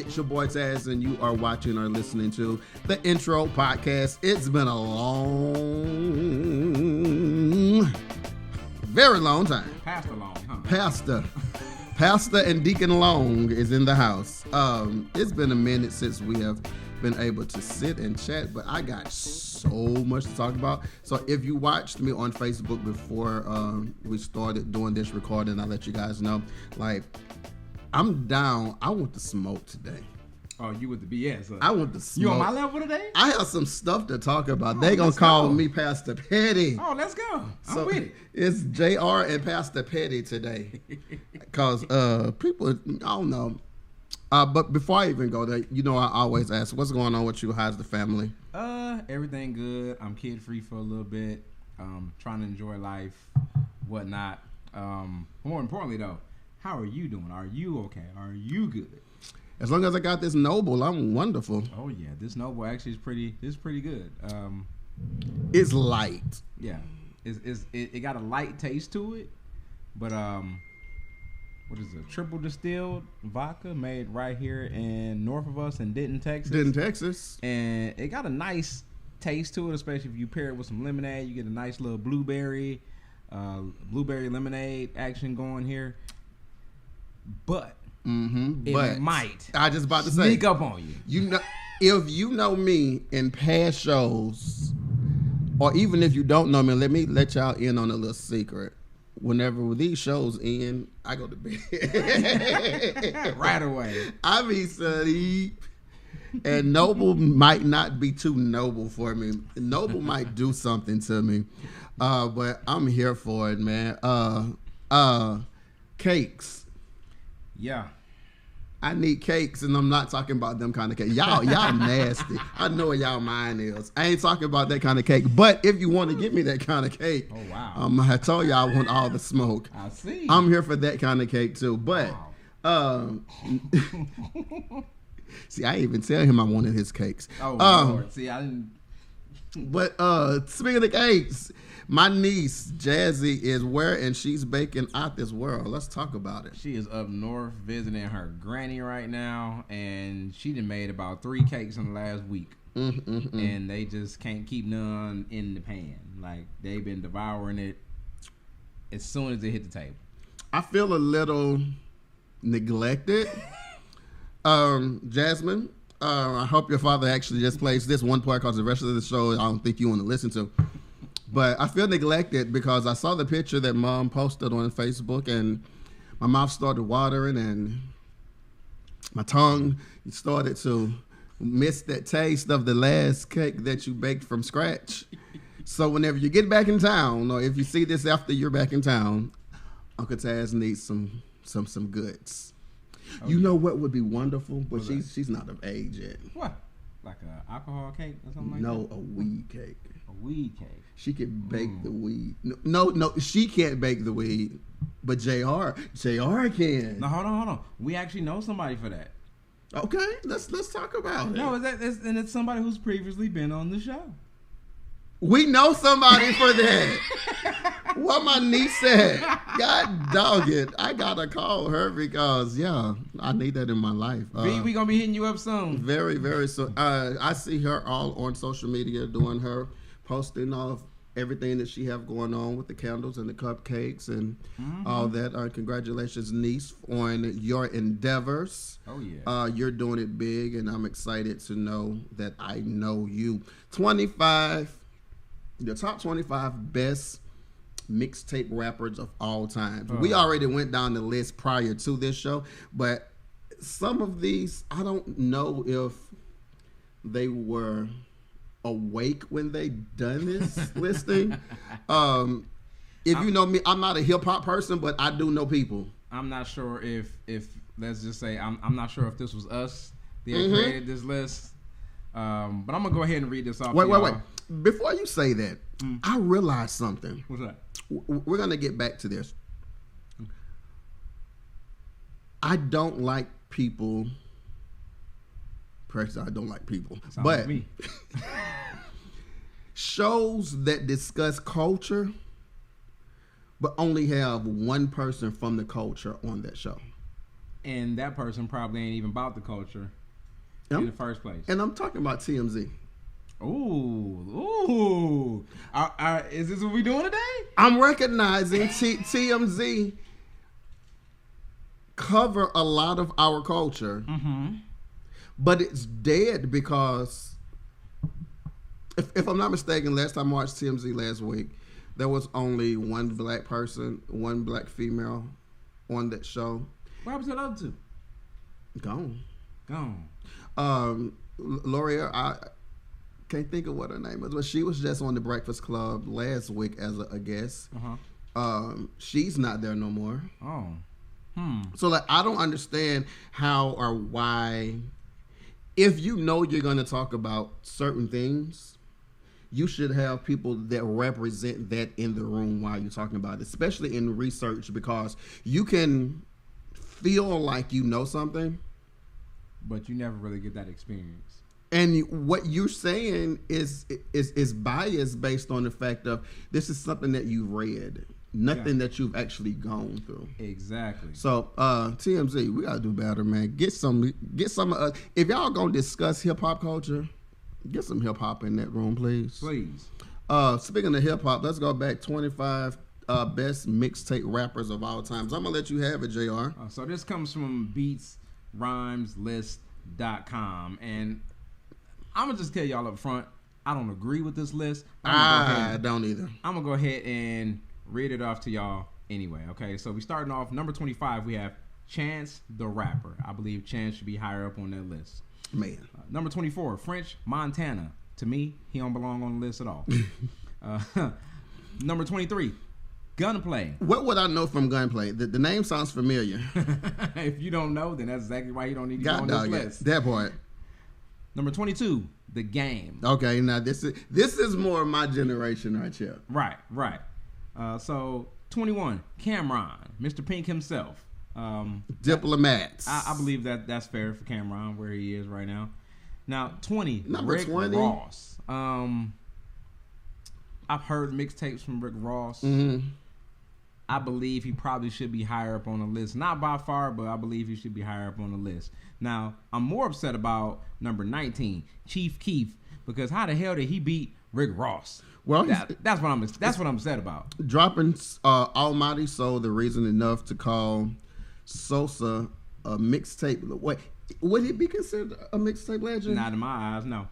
It's your boy Tazz, and you are watching or listening to the Intro Podcast. It's been a very long time. Pastor Long, huh? Pastor and Deacon Long is in the house. It's been a minute since we have been able to sit and chat, but I got so much to talk about. So if you watched me on Facebook before we started doing this recording, I'll let you guys know, like, I'm down. I want to smoke today. Oh, you with the BS? Huh? I want to smoke. You on my level today? I have some stuff to talk about. They gonna call me Pastor Petty. Oh, let's go. I'm with it. It's JR and Pastor Petty today. Because people, I don't know. But before I even go there, you know, I always ask, what's going on with you? How's the family? Everything good. I'm kid free for a little bit. Trying to enjoy life, whatnot. More importantly though, how are you doing? Are you okay? Are you good? As long as I got this Noble, I'm wonderful. Oh yeah, this Noble actually is pretty good. It's light. Yeah, it got a light taste to it, but what is it? Triple distilled vodka made right here in north of us in Denton, Texas. And it got a nice taste to it, especially if you pair it with some lemonade. You get a nice little blueberry lemonade action going here. But it might. I just about to sneak up on you. You know, if you know me in past shows, or even if you don't know me, let me let y'all in on a little secret. Whenever these shows end, I go to bed right away. I be asleep, and Noble might not be too noble for me. Noble might do something to me, but I'm here for it, man. Cakes. Yeah. I need cakes, and I'm not talking about them kind of cake. Y'all nasty. I know what y'all mind is. I ain't talking about that kind of cake. But if you want to get me that kind of cake, oh wow, I told y'all I want all the smoke. I see. I'm here for that kind of cake too. But see, I even tell him I wanted his cakes. Oh Lord, see, I didn't. But speaking of cakes, my niece Jazzy is where, and she's baking out this world. Let's talk about it. She is up north visiting her granny right now, and she done made about 3 cakes in the last week. And they just can't keep none in the pan. Like, they've been devouring it as soon as they hit the table. I feel a little neglected. Jasmine, I hope your father actually just plays this one part, because the rest of the show I don't think you want to listen to. But I feel neglected because I saw the picture that Mom posted on Facebook, and my mouth started watering and my tongue started to miss that taste of the last cake that you baked from scratch. So whenever you get back in town, or if you see this after you're back in town, Uncle Taz needs some goods. Oh, you know what would be wonderful? But she's not of age yet. What? Like an alcohol cake or something like that? No, a weed cake. A weed cake. She can bake the weed. No, she can't bake the weed. But JR can. No, hold on. We actually know somebody for that. Okay, let's talk about it. No, and it's somebody who's previously been on the show. We know somebody for that. What my niece said. God dog it. I gotta call her because I need that in my life. We gonna be hitting you up soon. Very, very soon. I see her all on social media doing her posting of everything that she have going on with the candles and the cupcakes and all that. Congratulations, niece, on your endeavors. Oh yeah. You're doing it big, and I'm excited to know that I know you. The top 25 best mixtape rappers of all time. We already went down the list prior to this show, but some of these, I don't know if they were awake when they done this listing. If you know me, I'm not a hip hop person, but I do know people. I'm not sure if let's just say I'm not sure if this was us that created this list. But I'm gonna go ahead and read this off. Wait. Before you say that, I realized something. What's that? We're gonna get back to this. I don't like people. Perhaps I don't like people, sounds but like me. shows that discuss culture, but only have one person from the culture on that show. And that person probably ain't even about the culture. in the first place. And I'm talking about TMZ. Ooh. Is this what we doing today? I'm recognizing TMZ cover a lot of our culture, but it's dead because, if I'm not mistaken, last time I watched TMZ last week, there was only one black person, one black female on that show. What happened to the other two? Gone. Loria, I can't think of what her name is, but she was just on the Breakfast Club last week as a guest. She's not there no more. So like, I don't understand how or why, if you know you're going to talk about certain things, you should have people that represent that in the room while you're talking about it, especially in research, because you can feel like you know something, but you never really get that experience. And what you're saying is biased based on the fact of this is something that you've read, nothing that you've actually gone through. Exactly. So TMZ, we gotta do better, man. Get some. If y'all gonna discuss hip hop culture, get some hip hop in that room, please. Speaking of hip hop, let's go back 25 best mixtape rappers of all time. So I'm gonna let you have it, JR. So this comes from beatsrhymeslist.com, and I'm gonna just tell y'all up front, I don't agree with this list. I don't either. I'm gonna go ahead and read it off to y'all anyway. Okay, so we starting off number 25. We have Chance the Rapper. I believe Chance should be higher up on that list. Man. Number 24, French Montana. To me, he don't belong on the list at all. Number 23, Gunplay. What would I know from Gunplay? The name sounds familiar. If you don't know, then that's exactly why you don't need to go on this list. That part. Number 22, The Game. Okay, now this is more my generation right here. Right. So 21, Cameron, Mr. Pink himself. Diplomats. I believe that's fair for Cameron where he is right now. Now 20, number Rick 20. Ross. I've heard mixtapes from Rick Ross. I believe he probably should be higher up on the list. Not by far, but I believe he should be higher up on the list. Now, I'm more upset about number 19, Chief Keef, because how the hell did he beat Rick Ross? Well, that's what I'm upset about. Dropping Almighty Soul, the reason enough to call Sosa a mixtape. Wait, would he be considered a mixtape legend? Not in my eyes, no.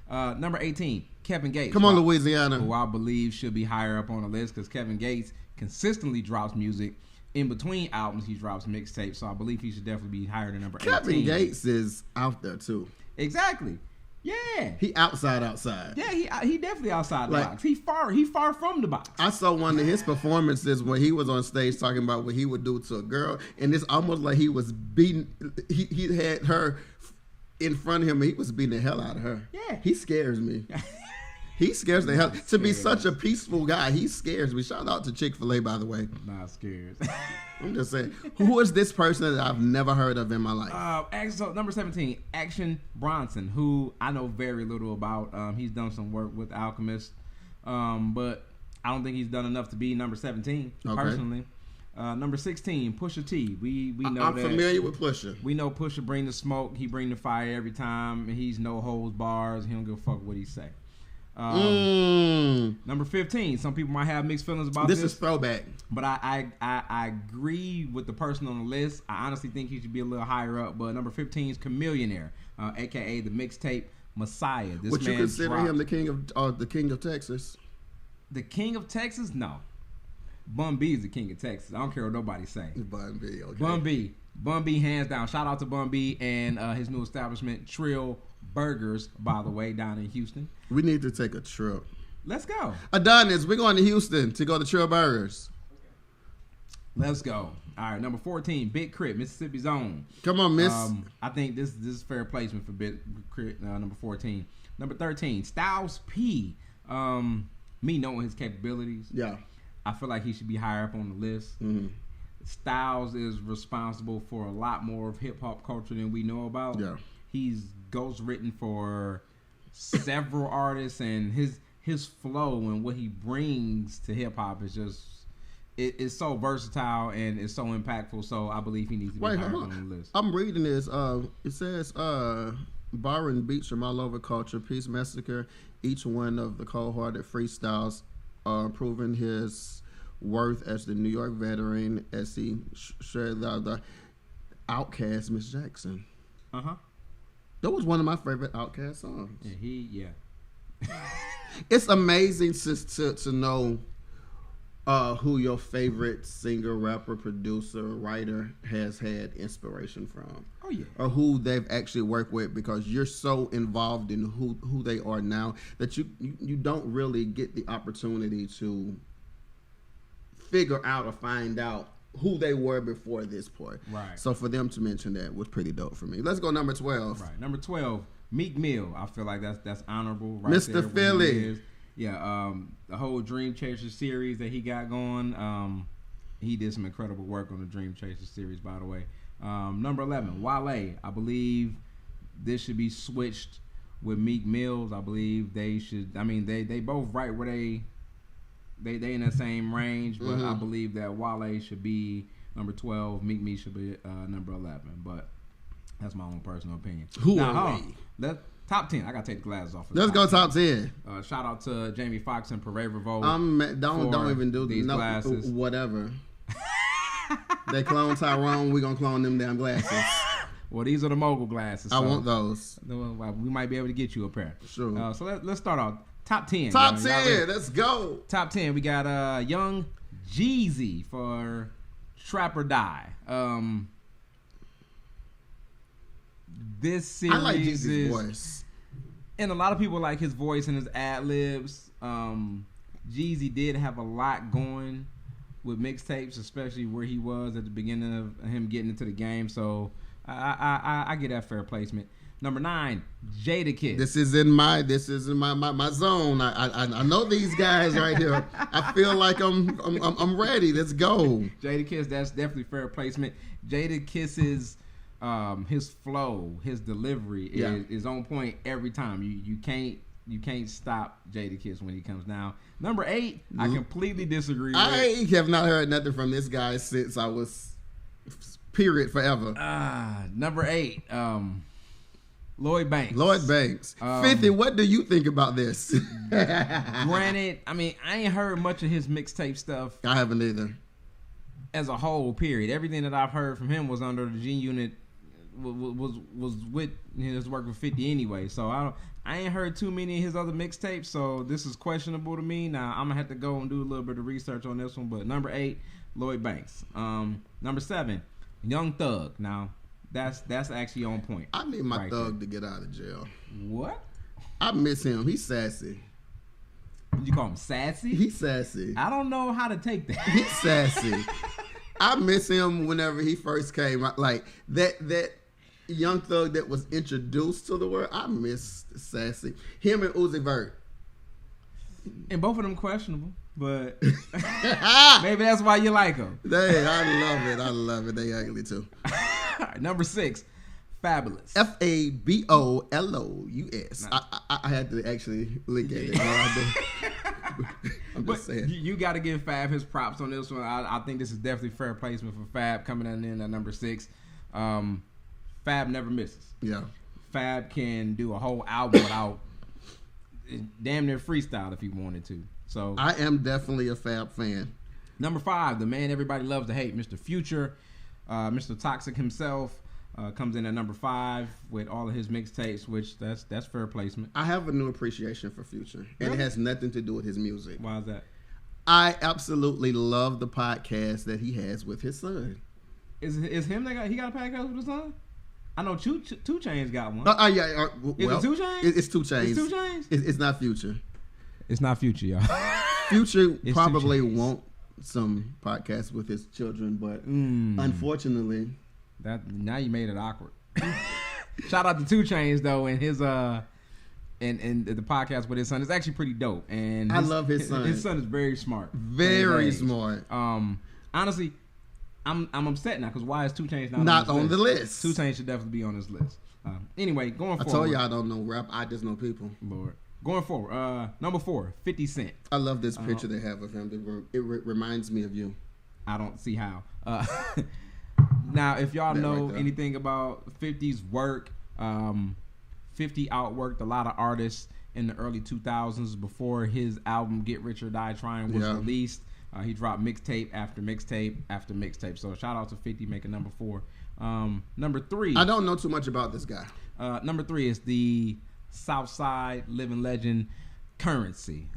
Number 18, Kevin Gates. Come on, Louisiana. Who I believe should be higher up on the list because Kevin Gates consistently drops music. In between albums, he drops mixtapes, so I believe he should definitely be higher than number 18. Kevin Gates is out there, too. Exactly. Yeah. He outside. Yeah, he definitely outside the box. He far from the box. I saw one of his performances where he was on stage talking about what he would do to a girl, and it's almost like he was beating. He had her in front of him, and he was beating the hell out of her. Yeah. He scares me. He scares the hell. To be such a peaceful guy, he scares me. Shout out to Chick-fil-A, by the way. Not scared. I'm just saying. Who is this person that I've never heard of in my life? So number 17, Action Bronson, who I know very little about. He's done some work with Alchemist, but I don't think he's done enough to be number 17, personally. Number 16, Pusha T. We know I'm familiar with Pusha. We know Pusha bring the smoke. He bring the fire every time. And he's no holds bars. He don't give a fuck what he say. Number 15. Some people might have mixed feelings about this. This is throwback, but I agree with the person on the list. I honestly think he should be a little higher up. But number 15 is Chameleonaire, aka the mixtape Messiah. Would you consider him the king of Texas? The king of Texas? No. Bun B is the king of Texas. I don't care what nobody say. Bun B, okay. Bun B, hands down. Shout out to Bun B and his new establishment, Trill Burgers, by the way, down in Houston. We need to take a trip. Let's go. Adonis, we're going to Houston to go to Trill Burgers. Let's go. All right, number 14, Big Crit, Mississippi's own. Come on, Miss. I think this is fair placement for Big Crit, number 14. Number 13, Styles P. Me knowing his capabilities. Yeah. I feel like he should be higher up on the list. Mm-hmm. Styles is responsible for a lot more of hip-hop culture than we know about. Yeah. He's ghostwritten for several artists, and his flow and what he brings to hip-hop is just it's so versatile and it's so impactful. So I believe he needs to be higher on the list. I'm reading this. It says borrowing beats from all over culture, Peace Massacre. Each one of the cold-hearted freestyles proving his worth as the New York veteran as he shared the Outkast Miss Jackson. That was one of my favorite Outkast songs. Yeah. It's amazing to know who your favorite singer, rapper, producer, writer has had inspiration from. Oh yeah. Or who they've actually worked with, because you're so involved in who they are now that you don't really get the opportunity to figure out or find out who they were before this point. Right. So for them to mention that was pretty dope for me. Let's go number 12. Right. Number 12, Meek Mill. I feel like that's honorable. Right, Mr. Philly. Yeah. The whole Dream Chaser series that he got going. He did some incredible work on the Dream Chaser series, by the way. Number 11, Wale. I believe this should be switched with Meek Mills. I believe they should. I mean, they both right where they in the same range, but I believe that Wale should be number 12. Meek Mill should be number 11. But that's my own personal opinion. Who are we? Top 10. I gotta take the glasses off. Let's go top 10. Shout out to Jamie Foxx and Parade Revolt. Don't even do these glasses. Whatever. They clone Tyrone. We gonna clone them damn glasses. Well, these are the mogul glasses. I want those. We might be able to get you a pair. Sure. So let's start off top 10. Top 10. Let's go. Top 10. We got Young Jeezy for Trap or Die. This series I like Jeezy's voice, and a lot of people like his voice and his ad libs. Jeezy did have a lot going with mixtapes, especially where he was at the beginning of him getting into the game. So I get that fair placement. Number 9, Jadakiss. This is in my zone. I know these guys right here. I feel like I'm ready. Let's go. Jadakiss, that's definitely fair placement. Jadakiss's his flow, his delivery is on point every time. You can't stop Jadakiss when he comes down. Number 8, I completely disagree with. I have not heard nothing from this guy since I was forever. Number 8, Lloyd Banks. 50, what do you think about this? Granted, I mean, I ain't heard much of his mixtape stuff. I haven't either. As a whole, period. Everything that I've heard from him was under the G Unit, was with his work with 50 anyway. So I ain't heard too many of his other mixtapes, so this is questionable to me. Now, I'm going to have to go and do a little bit of research on this one. But number 8, Lloyd Banks. Number 7, Young Thug. Now, that's actually on point. I need my thug to get out of jail. What? I miss him. He's sassy. You call him sassy? He's sassy. I don't know how to take that. He's sassy. I miss him whenever he first came. Like that Young Thug that was introduced to the world. I miss sassy. Him and Uzi Vert. And both of them questionable, but maybe that's why you like them. I love it. They ugly too. Number 6, Fabulous. Fabulous. I had to actually look at it. I'm just saying. You got to give Fab his props on this one. I think this is definitely fair placement for Fab coming in at number 6. Fab never misses. Yeah. Fab can do a whole album without damn near freestyle if he wanted to. So I am definitely a Fab fan. Number 5, the man everybody loves to hate, Mr. Future. Mr. Toxic himself comes in at number 5 with all of his mixtapes, which that's fair placement. I have a new appreciation for Future, and it has nothing to do with his music. Why is that? I absolutely love the podcast that he has with his son. Is him that he got a podcast with his son? I know 2 Chainz got one. Yeah. Is it 2 Chainz? It's 2 Chainz. It's 2 Chainz? It's not Future. It's not Future, y'all. Future probably won't some podcasts with his children, but unfortunately, now you made it awkward. Shout out to 2 Chainz though, and his and the podcast with his son is actually pretty dope. And I love his son. His son is very smart. Very smart. Honestly, I'm upset now because why is 2 Chainz not on the list? 2 Chainz should definitely be on this list. Anyway, going forward. I told you I don't know rap. I just know people. Lord. Going forward, number 4, 50 Cent. I love this picture they have of him. It reminds me of you. I don't see how. Now, if y'all know anything about 50's work, 50 outworked a lot of artists in the early 2000s before his album Get Rich or Die Trying was released. He dropped mixtape after mixtape after mixtape. So shout out to 50 making number 4. Number 3. I don't know too much about this guy. Number 3 is the Southside living legend Currency.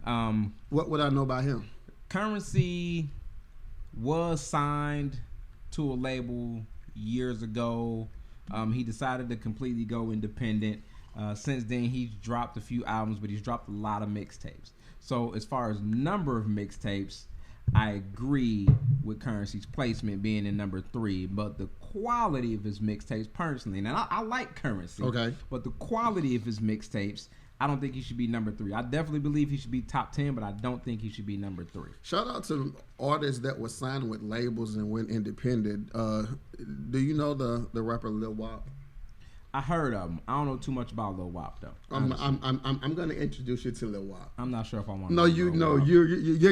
What would I know about him? Currency was signed to a label years ago. He decided to completely go independent. Since then, he's dropped a few albums, but he's dropped a lot of mixtapes. So as far as number of mixtapes, I agree with Currency's placement being in number 3, but the quality of his mixtapes, personally, and I like Currency, but the quality of his mixtapes, I don't think he should be number 3. I definitely believe he should be top 10, but I don't think he should be number 3. Shout out to artists that were signed with labels and went independent. Do you know the rapper Lil Wop? I heard of him. I don't know too much about Lil Wop though. I'm gonna introduce you to Lil Wop. I'm not sure if I want to. No, you're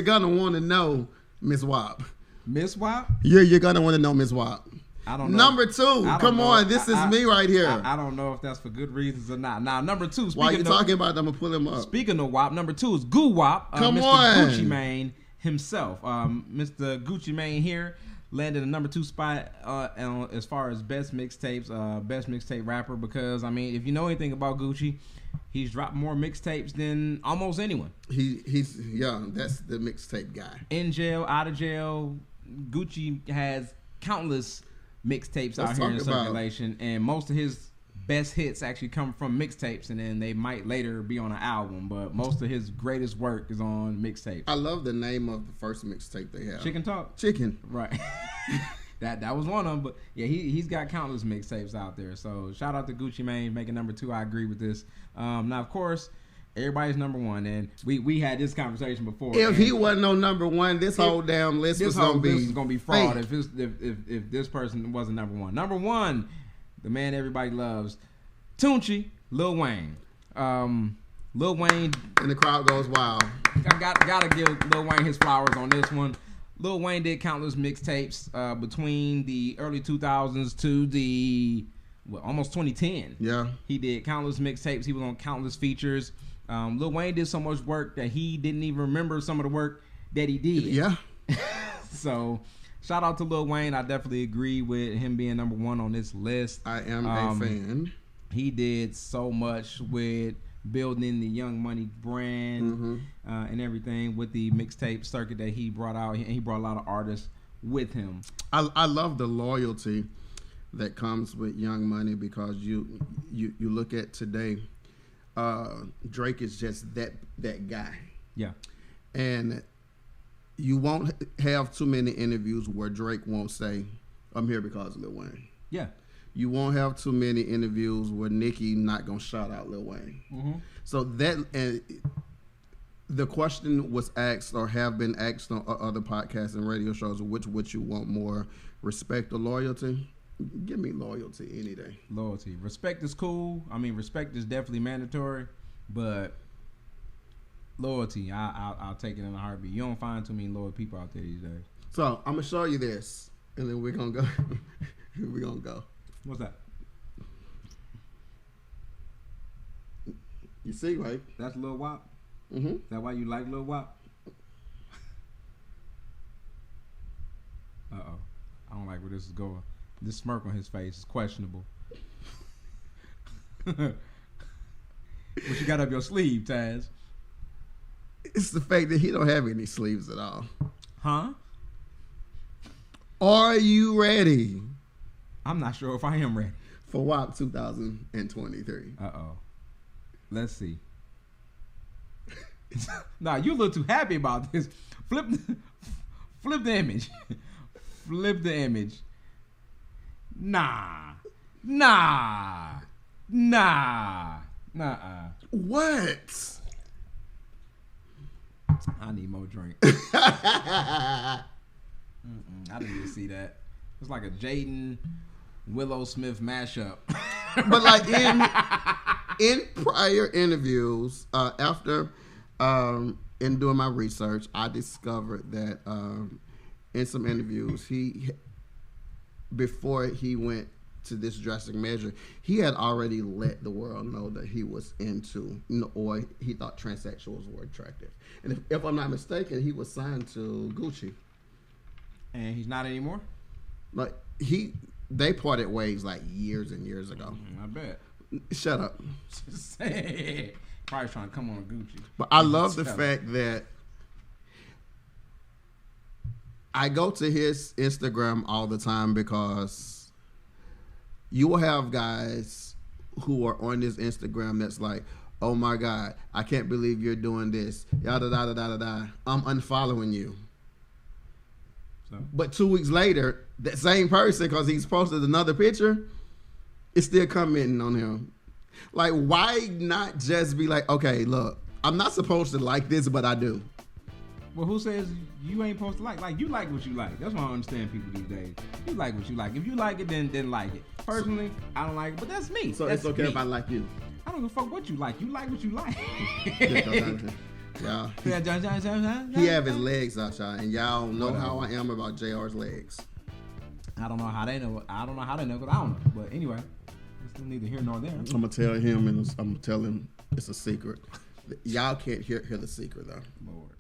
gonna want to know Miss Wop. Miss Wop? You're gonna want to know Miss Wop. I don't know. Number 2. Come on, this is me right here. I don't know if that's for good reasons or not. Now, number 2. While you're talking about them, I'm gonna pull him up. Speaking of Wop, number 2 is Goo Wop. Come Mr. on, Gucci Mane himself. Mr. Gucci Mane here landed a number 2 spot as far as best mixtapes, best mixtape rapper. Because I mean, if you know anything about Gucci, he's dropped more mixtapes than almost anyone. He's that's the mixtape guy. In jail, out of jail, Gucci has countless mixtapes out here in circulation, and most of his best hits actually come from mixtapes, and then they might later be on an album, but most of his greatest work is on mixtapes. I love the name of the first mixtape they have. Chicken Talk? Chicken. Right. that was one of them, but yeah, he's got countless mixtapes out there. So shout out to Gucci Mane making number 2. I agree with this. Now, of course, everybody's number 1, and we had this conversation before. If he wasn't no number 1, this whole damn list was gonna be fraud. If this person wasn't number 1. Number 1, the man everybody loves, Tunechi, Lil Wayne. Lil Wayne, and the crowd goes wild. I gotta give Lil Wayne his flowers on this one. Lil Wayne did countless mixtapes between the early 2000s to the almost 2010. Yeah, he did countless mixtapes. He was on countless features. Lil Wayne did so much work that he didn't even remember some of the work that he did. Yeah. So, shout out to Lil Wayne. I definitely agree with him being number 1 on this list. I am a fan. He did so much with building the Young Money brand and everything with the mixtape circuit that he brought out. He brought a lot of artists with him. I love the loyalty that comes with Young Money, because you look at today, Drake is just that guy. Yeah. And you won't have too many interviews where Drake won't say, "I'm here because of Lil Wayne." Yeah. You won't have too many interviews where Nicki not gonna shout out Lil Wayne. So that, the question was asked, or have been asked on other podcasts and radio shows, which would you want more, respect or loyalty? Give me loyalty any day. Loyalty. Respect is cool. I mean, respect is definitely mandatory, but loyalty, I'll take it in a heartbeat. You don't find too many loyal people out there these days. So I'm gonna show you this, and then we're gonna go. We're gonna go. What's that? You see, right? That's Lil Wop? Mm-hmm. Is that why you like Lil Wop? Uh-oh. I don't like where this is going. This smirk on his face is questionable. What you got up your sleeve, Tazz? It's the fact that he don't have any sleeves at all. Huh? Are you ready? I'm not sure if I am ready. For WAP 2023. Uh-oh. Let's see. Nah, you're a little too happy about this. Flip the image. Flip the image. Nah. What? I need more drink. I didn't even see that. It's like a Jaden Willow Smith mashup. But like In prior interviews, after in doing my research, I discovered that in some interviews, before he went to this drastic measure, he had already let the world know that he was into, or he thought transsexuals were attractive. And if I'm not mistaken, he was signed to Gucci. And he's not anymore? Like, they parted ways like years and years ago. I bet. Shut up. Probably trying to come on Gucci. But I love the fact that I go to his Instagram all the time because you will have guys who are on his Instagram that's like, oh my God, I can't believe you're doing this. Yada, da, da, da, da. I'm unfollowing you. So? But 2 weeks later, that same person, because he's posted another picture, is still commenting on him. Like, why not just be like, okay, look, I'm not supposed to like this, but I do. Well, who says you ain't supposed to like? Like, you like what you like. That's why I don't understand people these days. You like what you like. If you like it, then like it. Personally, I don't like it, but that's me. So that's it's okay me. if I like you. I don't give a fuck what you like. You like what you like. Y'all, he have his legs out, y'all, and y'all know how I am about JR's legs. I don't know how they know. I don't know how they know, because I don't know. But anyway, it's neither here nor there. I'm gonna tell him, and I'm gonna tell him it's a secret. Y'all can't hear the secret though. Lord.